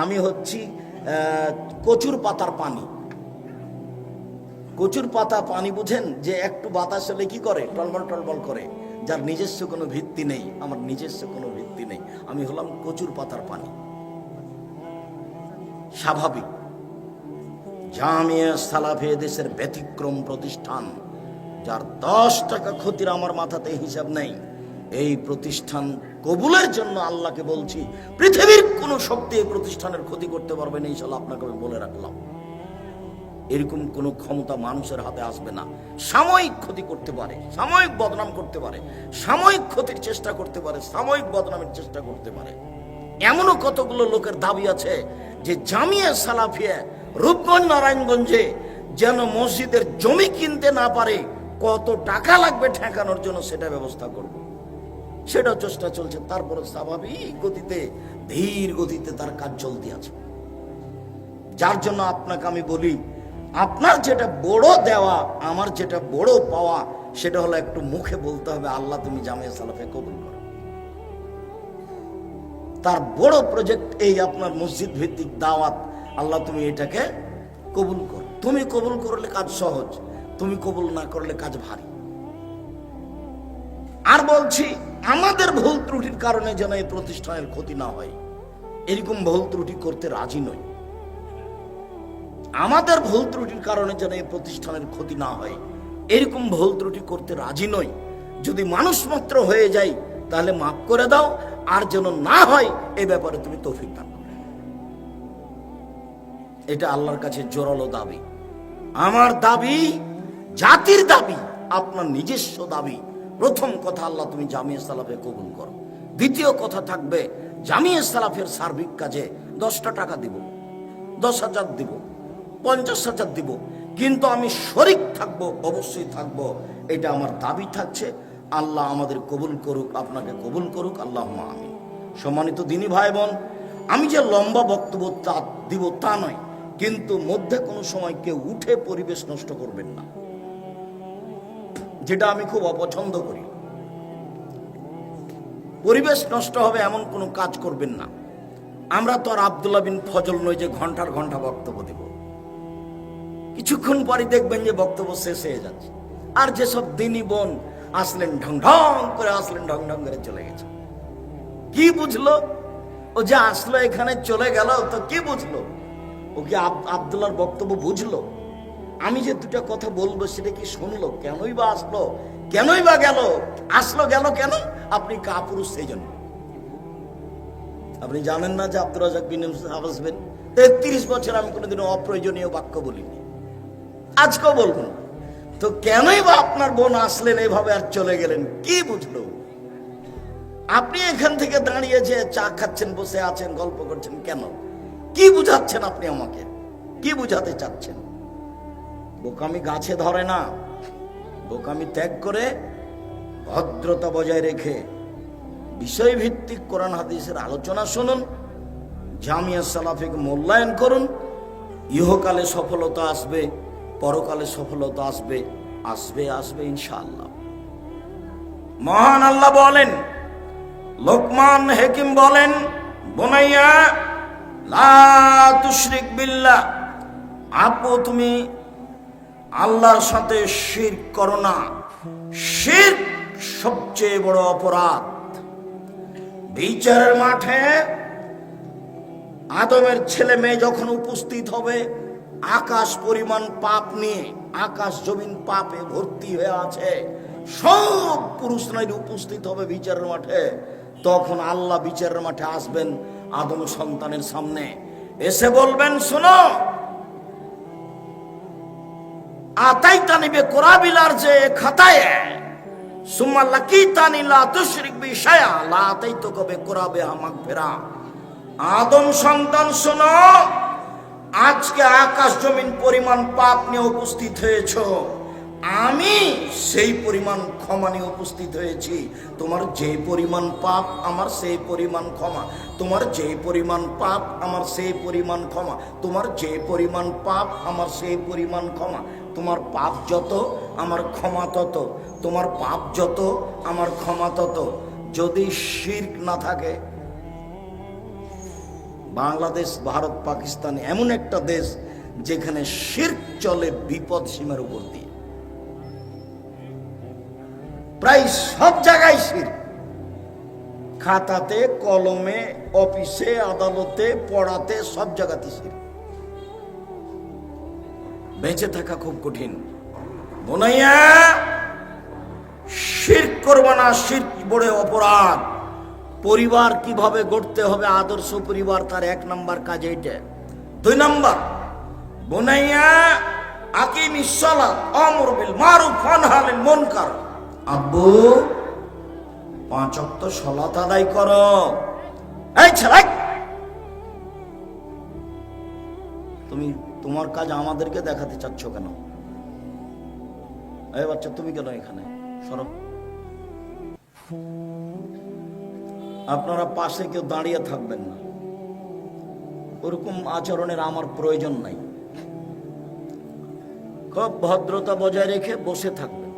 আমি হচ্ছি কচুর পাতার পানি। কচুর পাতা পানি বুঝেন, যে একটু বাতাস হলে কি করে? টলবল টলবল করে। যার নিজস্ব কোনো ভিত্তি নেই। আমার নিজস্ব কোনো ভিত্তি নেই। আমি হলাম কচুর পাতার পানি। স্বাভাবিক। জামিয়া সালাফিয়া দেশের ব্যতিক্রম প্রতিষ্ঠান, যার 10 টাকা ক্ষতির আমার মাথাতে হিসাব নেই। এই প্রতিষ্ঠান কবুলের জন্য আল্লাহকে বলছি, পৃথিবীর কোন শক্তি এই প্রতিষ্ঠানের ক্ষতি করতে পারবে না, ইনশাআল্লাহ আপনাকে আমি বলে রাখলাম। এরকম কোন ক্ষমতা মানুষের হাতে আসবে না। সাময়িক ক্ষতি করতে পারে, সাময়িক বদনাম করতে পারে, সাময়িক ক্ষতির চেষ্টা করতে পারে, সাময়িক বদনামের চেষ্টা করতে পারে। এমনও কতগুলো লোকের দাবি আছে যে জামিয়া সালাফিয়া রূপগঞ্জ নারায়ণগঞ্জে যেন মসজিদের জমি কিনতে না পারে, কত টাকা লাগবে ঠেকানোর জন্য সেটা ব্যবস্থা করব, সেটা চেষ্টা চলছে। তারপরে স্বাভাবিক গতিতে, ধীর গতিতে তার কাজ চলতে আছে। যার জন্য আপনাকে আমি বলি, আপনার যেটা বড় দেওয়া, আমার যেটা বড় পাওয়া, সেটা হলো একটু মুখে বলতে হবে, আল্লাহ তুমি জামিয়া সালাফিয়া কবুল করো। তার বড় প্রজেক্ট এই আপনার মসজিদ ভিত্তিক দাওয়াত, আল্লাহ তুমি এটাকে কবুল করো। তুমি কবুল করলে কাজ সহজ, তুমি কবুল না করলে কাজ ভারী। আর বলছি, আমাদের ভুল ত্রুটির কারণে যেন এই প্রতিষ্ঠানের ক্ষতি না হয়, এরকম ভুল ত্রুটি করতে রাজি নই। আমাদের ভুল ত্রুটির কারণে যেন এই প্রতিষ্ঠানের ক্ষতি না হয়, এরকম ভুল ত্রুটি করতে রাজি নই। যদি মানুষ মাত্র হয়ে যায় তাহলে মাফ করে দাও, আর যেন না হয় এ ব্যাপারে তুমি তৌফিক দান করো। এটা আল্লাহর কাছে জোরালো দাবি। আমার দাবি, জাতির দাবি, আপনার নিজস্ব দাবি। প্রথম কথা, আল্লাহ তুমি জামিয়া সালাফিয়া কবুল করো। দ্বিতীয় কথা থাকবে, জামিয়া সালাফের সার্বিক কাজে 10টা টাকা দিব, 10,000 দিব, 50,000 দিব, কিন্তু আমি শরীক থাকবো, অবশ্যই থাকবো। এটা আমার দাবি থাকছে। আল্লাহ আমাদের কবুল করুক, আপনাকে কবুল করুক, আল্লাহুম্মা আমিন। সম্মানিত দিনী ভাই বোন, আমি যে লম্বা বক্তব্য দিব তা নয়, কিন্তু মধ্যে কোনো সময় কেউ উঠে পরিবেশ নষ্ট করবেন না, যেটা আমি খুব অপছন্দ করি। পরিবেশ নষ্ট হবে এমন কোনো কাজ করবেন না। আমরা তো আর আব্দুল্লাহ বিন ফজল নই যে ঘন্টার ঘন্টা বক্তব্য দেব। কিছুক্ষণ পরে দেখবেন যে বক্তব্য শেষ হয়ে যাচ্ছে। আর যেসব দিনী বোন আসলেন, ঢং ঢং করে আসলেন, ঢং ঢং করে চলে গেছে। কি বুঝলো ও যে আসলো, এখানে চলে গেল, তো কি বুঝলো? ও কি আব্দুল্লাহর বক্তব্য বুঝলো? আমি যে দুটা কথা বলবো সেটা কি শুনলো? কেনই বা আসলো, কেনই বা গেল? আসলো গেল কেন? আপনি কাপুরুষ সেই জন্য। আপনি জানেন না যে আব্দুর রাজ্জাক বিন ইউসুফ আসবেন? 33 বছর আমি কোনোদিনও অপ্রয়োজনীয় বাক্য বলিনি, আজকেও বলবো না। তো কেনই বা আপনার বোন আসলেন এইভাবে আর চলে গেলেন? কি বুঝলো? আপনি এখান থেকে দাঁড়িয়ে যে চা খাচ্ছেন, বসে আছেন, গল্প করছেন, কেন? কি বুঝাচ্ছেন আপনি আমাকে? কি বুঝাতে চাচ্ছেন? বোকামি গাছে ধরে না। বোকামি ত্যাগ করে ভদ্রতা বজায় রেখে বিষয়ভিত্তিক কোরআন হাদিসের আলোচনা শুনুন, জামিয়া সালাফিকে মূল্যায়ন করুন। ইহকালে সফলতা আসবে, পরকালে সফলতা আসবে, আসবে আসবে ইনশাআল্লাহ। মহান আল্লাহ বলেন, লোকমান হাকিম বলেন, বুনাইয়া লা তুশরিক বিল্লাহ, আপু তুমি আল্লাহর সাথে শিরক করো না। শিরক সবচেয়ে বড় অপরাধ। বিচারের মাঠে আদমের ছেলে মেয়ে যখন উপস্থিত হবে, আকাশ পরিমাণ পাপ নিয়ে, আকাশ জমিন পাপে ভর্তি হয়ে আছে, সব পুরুষ নারী উপস্থিত হবে বিচারের মাঠে। তখন আল্লাহ বিচারের মাঠে আসবেন আদম সন্তানের সামনে, এসে বলবেন, শোনো, আতাইতানি বিকুরাবিলার যে খাতায় সুম্মা লাকিতানি লা তুশরিক বি শাইআ লা আতাইতুকা বিকুরাবিহা মাগফিরা। আদম সন্তান শোনো, আজকে আকাশ জমিন পরিমাণ পাপ নিয়ে উপস্থিত হয়েছো, আমি সেই পরিমাণ ক্ষমা নিয়ে উপস্থিত হয়েছি। তোমার যে পরিমাণ পাপ আমার সেই পরিমাণ ক্ষমা, তোমার যে পরিমাণ পাপ আমার সেই পরিমাণ ক্ষমা, তোমার যে পরিমাণ পাপ আমার সেই পরিমাণ ক্ষমা। তোমার পাপ যত আমার ক্ষমা তত, তোমার পাপ যত আমার ক্ষমা তত। যদি শিরক না থাকে, বাংলাদেশ, ভারত, পাকিস্তান এমন একটা দেশ যেখানে শিরক চলে বিপদ সীমার উপর দিয়ে, প্রায় সব জায়গায় শিরক। খাতাতে, কলমে, অফিসে, আদালতে, পড়াতে, সব জায়গাতে শিরক। বেঁচে থাকা খুব কঠিন। বোনাইয়া, শিরক করবা না, শিরক বড় অপরাধ। পরিবার কিভাবে গড়তে হবে, আদর্শ পরিবার, তার 1 নম্বর কাজ এইটা। 2 নম্বর, বোনাইয়া আকিমিস সালাত আমর বিল মারুফ ওয়ানহা আনিল মুনকার। আব্বু 5 ওয়াক্ত সালাত আদায় করো। এই ছেলে, তুমি তোমার কাজ আমাদেরকে দেখাতে চাচ্ছ কেন? এই বাচ্চা, তুমি কেন এখানে? সরো। আপনারা পাশে কেউ দাঁড়িয়ে থাকবেন না, ওরকম আচরণের আমার প্রয়োজন নাই। খুব ভদ্রতা বজায় রেখে বসে থাকবেন।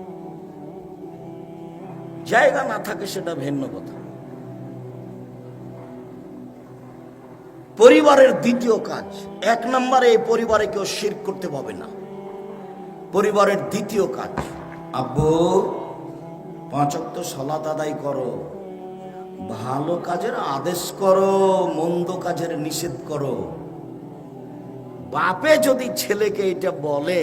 জায়গা না থাকে সেটা ভিন্ন কথা। পরিবারের দ্বিতীয় কাজ, 1 নম্বরে এই পরিবারে কেউ শিরক করতে পাবে না। পরিবারের দ্বিতীয় কাজ, আব্বু 5 ওয়াক্ত সালাত আদায় করো, ভালো কাজের আদেশ করো, মন্দ কাজের নিষেধ করো। বাপে যদি ছেলেকে এটা বলে,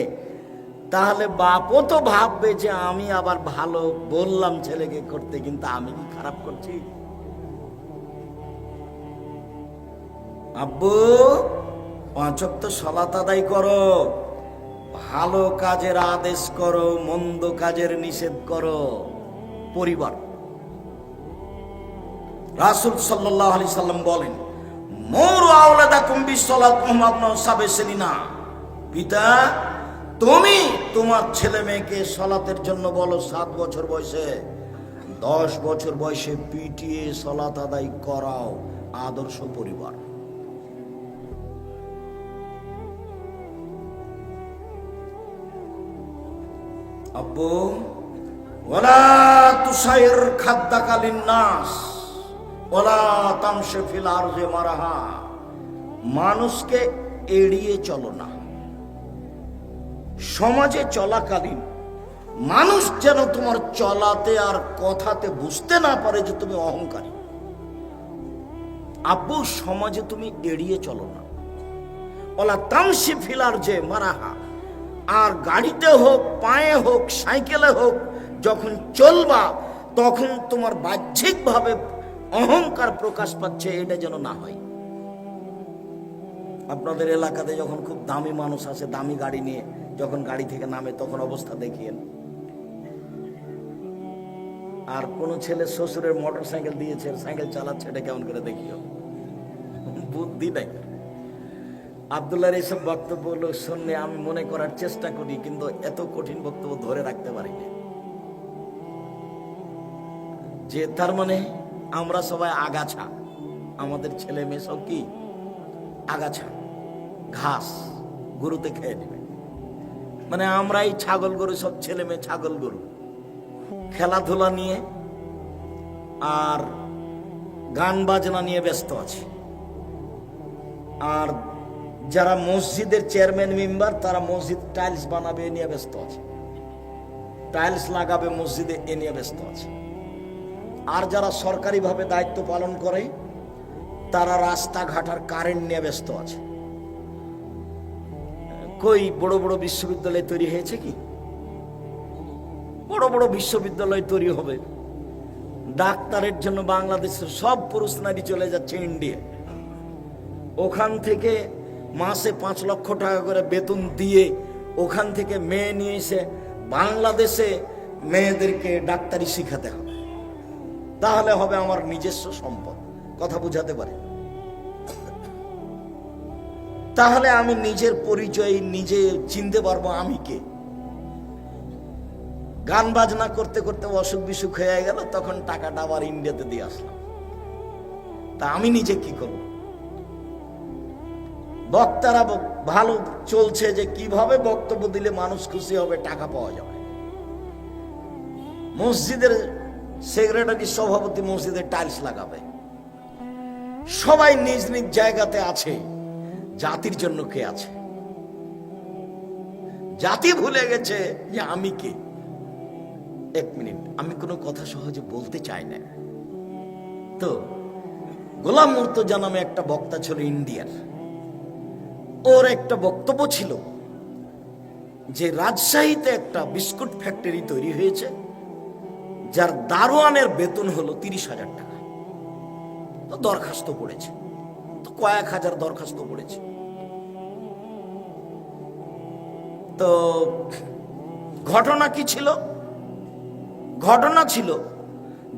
তাহলে বাপও তো ভাববে যে আমি আবার ভালো বললাম ছেলেকে করতে, কিন্তু আমি কি খারাপ করছি? আব্বু 5 ওয়াক্ত সালাত আদায় করো, ভালো কাজের আদেশ করো, মন্দ কাজের নিষেধ করো। পরিবার, রাসূল সাল্লাল্লাহু আলাইহি সাল্লাম বলেন, মুরু আওলাদাকুম বিসসালাত ওয়া হুম আবনাউ সাব'i সিনিনা। পিতা, তুমি তোমার ছেলে মেয়েকে সালাতের জন্য বলো 7 বছর বয়সে, 10 বছর বয়সে পিটিয়ে সালাত আদায় করাও। আদর্শ পরিবার। আব্বু ওয়ালা তুসাইর খাদ্দাকা লিন্নাস ওয়ালা তামশি ফিল আরজি মারাহা। মানুষকে এড়িয়ে চলো না। সমাজে চলাকালীন মানুষ যেন তোমার চলাতে আর কথাতে বুঝতে না পারে যে তুমি অহংকারী। আব্বু, সমাজে তুমি এড়িয়ে চলো না। ওয়ালা তামশি ফিল আরজি মারাহা। আর গাড়িতে হোক, পায়ে হোক, সাইকেলে হোক, যখন চলবা তখন তোমার বাহ্যিকভাবে অহংকার প্রকাশ পাচ্ছে, এটা যেন না হয়। আপনাদের এলাকাতে যখন খুব দামি মানুষ আসে, দামি গাড়ি নিয়ে যখন গাড়ি থেকে নামে, তখন অবস্থা দেখিয়েন। আর কোন ছেলে শ্বশুরের মোটর সাইকেল দিয়েছে, সাইকেল চালাচ্ছে, এটা কেমন করে দেখিও? বুদ্ধি নাই। আব্দুল্লাহর এইসব বক্তব্য শুনলে আমি মনে করার চেষ্টা করি, কিন্তু এত কঠিন বক্তব্য ধরে রাখতে পারি না। যে তার মানে আমরা সবাই আগাছা, আমাদের ছেলে মেয়ে সব কি আগাছা, ঘাস, গরুতে খেয়ে নেবে। মানে আমরাই ছাগল গরু, সব ছেলে মেয়ে ছাগল গরু। খেলাধুলা নিয়ে আর গান বাজনা নিয়ে ব্যস্ত আছে। আর যারা মসজিদের চেয়ারম্যান মেম্বার, তারা মসজিদ টাইলস বানাবে এ নিয়ে ব্যস্ত আছে, টাইলস লাগাবে মসজিদে এ নিয়ে ব্যস্ত আছে। আর যারা সরকারিভাবে দায়িত্ব পালন করে, তারা রাস্তাঘাট আর কারেন্ট নিয়ে ব্যস্ত আছে। কই বড় বড় বিশ্ববিদ্যালয় তৈরি হয়েছে কি? বড় বড় বিশ্ববিদ্যালয় তৈরি হবে। ডাক্তারের জন্য বাংলাদেশের সব পুরুষ নারী চলে যাচ্ছে ইন্ডিয়া। ওখান থেকে মাসে 5 লক্ষ টাকা করে বেতন দিয়ে ওখান থেকে মেয়ে নিয়ে এসে বাংলাদেশে মেয়েদেরকে ডাক্তারি শিখাতে হবে। তাহলে হবে আমার নিজস্ব সম্পদ। কথা বুঝাতে পারে? তাহলে আমি নিজের পরিচয় নিজে চিনতে পারবো আমি কে। গান বাজনা করতে করতে অসুখ বিসুখ হয়ে গেল, তখন টাকাটা আবার ইন্ডিয়াতে দিয়ে আসলাম। তা আমি নিজে কি করব? বক্তারা ভালো চলছে যে কিভাবে বক্তব্য দিলে মানুষ খুশি হবে, টাকা পাওয়া যাবে। মসজিদের সেক্রেটারি, সভাপতি মসজিদের টাইলস লাগাবে। সবাই নিজ নিজ জায়গাতে আছে। জাতির জন্য কে আছে? জাতি ভুলে গেছে যে আমি কে। 1 মিনিট, আমি কোনো কথা সহজে বলতে চাই না। তো গোলাম মুর্তজা নামে একটা বক্তা ছিল ইন্ডিয়ার, ওর একটা বক্তব্য ছিল যে রাজশাহীতে একটা বিস্কুট ফ্যাক্টরি তৈরি হয়েছে, যার দারোয়ানের বেতন হলো 30,000 টাকা। তো দরখাস্ত পড়েছে, তো কয়েক হাজার দরখাস্ত পড়েছে। তো ঘটনা কি ছিল? ঘটনা ছিল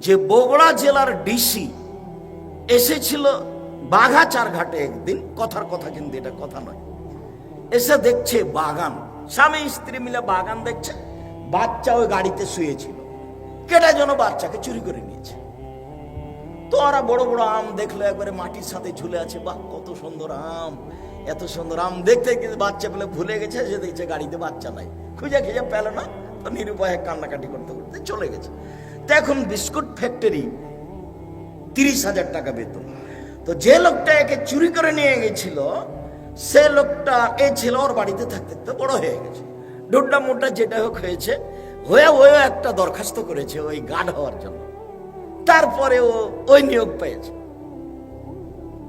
যে বগুড়া জেলার ডিসি এসেছিল বাঘাচার ঘাটে একদিন, কথার কথা কিন্তু এটা কথা নয়, এসে দেখছে বাগান, স্বামী স্ত্রী মিলে বাগান দেখছে, বাচ্চা ওই গাড়িতে শুয়েছিল, কেটা যেন বাচ্চাকে চুরি করে নিয়েছে। তো ওরা বড় বড় আম দেখলো, একবারে মাটির সাথে ঝুলে আছে, বাহ কত সুন্দর আম, এত সুন্দর আম দেখতে, কিন্তু বাচ্চা পেলে ভুলে গেছে, সে দেখছে গাড়িতে বাচ্চা নাই, খুঁজে খুঁজে পেল না, তো নিরুপায় কান্নাকাটি করতে করতে চলে গেছে। তো এখন বিস্কুট ফ্যাক্টরি 30,000 টাকা বেতন। তো যে লোকটা একে চুরি করে নিয়ে গেছিল, সে লোকটা এ ছিল ওর বাড়িতে থাকতে থাকতে বড় হয়ে গেছে, ডুড্ডা মোটা যেটা হোক হয়েছে, হয়ে একটা দরখাস্ত করেছে ওই গার্ড হওয়ার জন্য। তারপরে ও ওই নিয়োগ পেয়েছে।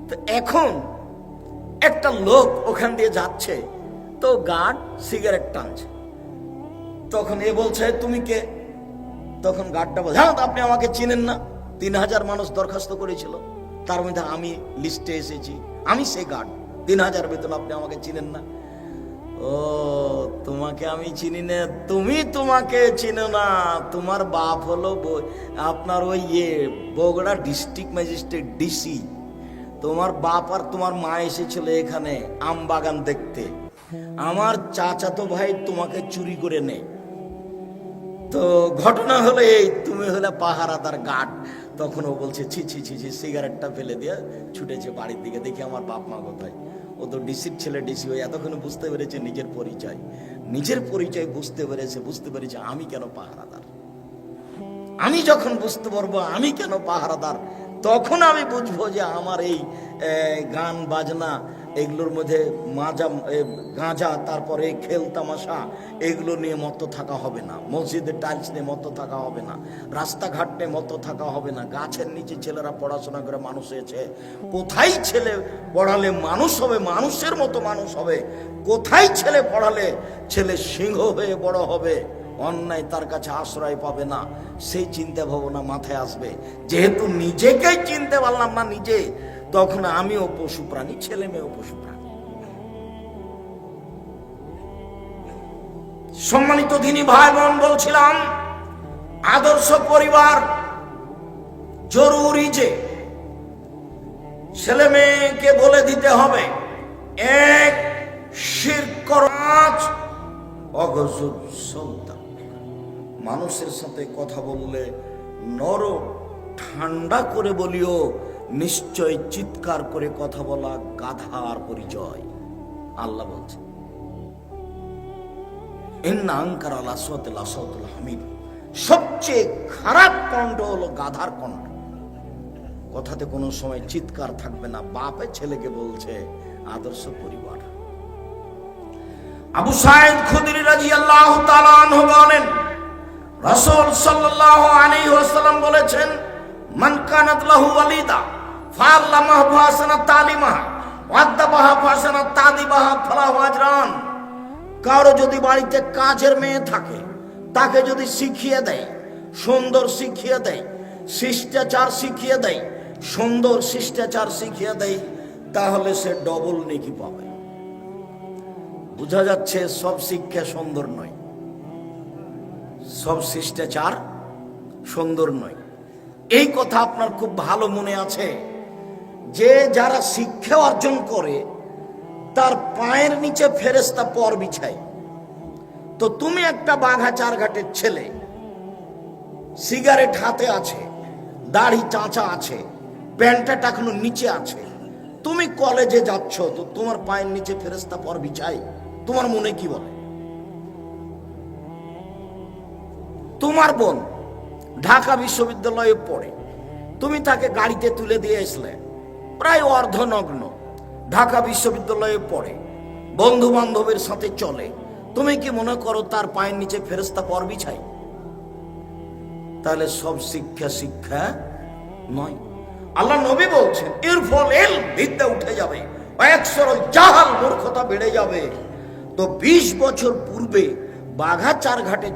তো এখন একটা লোক ওখান দিয়ে যাচ্ছে, তো গার্ড সিগারেট টানছে, তখন এ বলছে তুমি কে? তখন গার্ডটা বলছে, হ্যাঁ আপনি আমাকে চিনেন না, 3,000 মানুষ দরখাস্ত করেছিল, তার মধ্যে আমি লিস্টে এসেছি, আমি সে গার্ড, 3,000 বেতন, আপনি আমাকে চিনেন না? ও তোমাকে আমি চিনি না, তুমি তোমাকে চিনো না, তোমার বাপ হলো আপনার ওই বগুড়া ডিস্ট্রিক্ট ম্যাজিস্ট্রেট ডিসি, তোমার বাপ আর তোমার মা এসেছিল এখানে আম বাগান দেখতে, আমার চাচাতো ভাই তোমাকে চুরি করে নেয়। তো ঘটনা হলো এই, তুমি হলে পাহারাদার গার্ড। তখন ও বলছে ছি ছি ছি ছি, সিগারেটটা ফেলে দিয়ে ছুটেছে বাড়ির দিকে, দেখি আমার বাপ মা কোথায়। ও তো ডিসির ছেলে, ডিসি হয়ে এতক্ষণ বুঝতে পেরেছে নিজের পরিচয় বুঝতে পেরেছে আমি কেন পাহারাদার। আমি যখন বুঝতে পারবো আমি কেন পাহারাদার, তখন আমি বুঝবো যে আমার এই গান বাজনা এগুলোর মধ্যে গাঁজা, তারপরে খেল তামাশা, এগুলো নিয়ে মত্ত থাকা হবে না, মসজিদের টাইলস নিয়ে মত্ত থাকা হবে না, রাস্তাঘাট নিয়ে মত্ত থাকা হবে না, গাছের নিচে ছেলেরা পড়াশোনা করে মানুষ হয়েছে, কোথায় ছেলে পড়ালে মানুষ হবে, মানুষের মতো মানুষ হবে, কোথায় ছেলে পড়ালে ছেলে সিংহ হয়ে বড় হবে, অন্যায় তার কাছে আশ্রয় পাবে না, সেই চিন্তা ভাবনা মাথায় আসবে। যেহেতু নিজেকেই চিনতে পারলাম না নিজে, তখন আমিও পশু প্রাণী, ছেলে মেয়েও পশু প্রাণী। সম্মানিত দিনী ভাই বোন, বলছিলাম আদর্শ পরিবার জরুরি, যে ছেলে মেয়েকে বলে দিতে হবে, এক শিরক করাজ অগজব সন্তান। মানুষের সাথে কথা বললে নরম ঠান্ডা করে বলিও, নিশ্চয় চিৎকার করে কথা বলা গাধার পরিচয়। আল্লাহ বলছে ইন্না আনকারা লাসওয়াতিল আসাওতুল হামির, সবচেয়ে খারাপ কণ্ঠ হলো গাধার কণ্ঠ। কথাতে কোনো সময় চিৎকার থাকবে না। বাপে ছেলেকে বলছে আদর্শ পরিবার। আবু সাঈদ খুদরি রাদিয়াল্লাহু তাআলা আনহু বলেন, রাসূল সাল্লাল্লাহু আলাইহি ওয়াসাল্লাম বলেছেন, মান কানাত লাহু ওয়ালিদা ফাআল্লামাহু ফাহসানা তালিমাহা ওয়াদ্দাবাহা ফাহসানা তাদিবাহা ফালাহু আজরান। কারো যদি বাড়িতে কাজের মেয়ে থাকে, তাকে যদি শিখিয়ে দেয়, সুন্দর শিখিয়ে দেয়, শিষ্টাচার শিখিয়ে দেয়, সুন্দর শিষ্টাচার শিখিয়ে দেয়, তাহলে সে ডবল নেকি পাবে। বোঝা যাচ্ছে সব শিক্ষা সুন্দর নয়, সব শিষ্টাচার সুন্দর নয়। এই কথা আপনার খুব ভালো মনে আছে যে যারা শিক্ষা অর্জন করে তার পায়ের নিচে ফেরেশতা পর বিছায়। তো তুমি একটা বাঘাচার ঘাটের ছেলে, সিগারেট হাতে আছে, দাড়ি চাঁচা আছে, প্যান্টটা টাকানো নিচে আছে, তুমি কলেজে যাচ্ছ, তো তোমার পায়ের নিচে ফেরেশতা পর বিছায়, তোমার মনে কি বলে? তোমার বোন ঢাকা বিশ্ববিদ্যালয়ে পড়ে, তুমি তাকে গাড়িতে তুলে দিয়ে আসলে, প্রায় অর্ধনগ্ন, ঢাকা বিশ্ববিদ্যালয়ে পড়ে, বন্ধু বান্ধবের সাথে চলে, তুমি কি মনে করো তার পায়ের নিচে ফেরেশতা পর বিছায়? তাহলে সব শিক্ষা শিক্ষা নয়। আল্লাহ নবী বলছেন এর ফল এল বিদ্যা উঠে যাবে, একসরল জাহাল মূর্খতা বেড়ে যাবে। তো 20 বছর পূর্বে বাঘাচার ঘাটে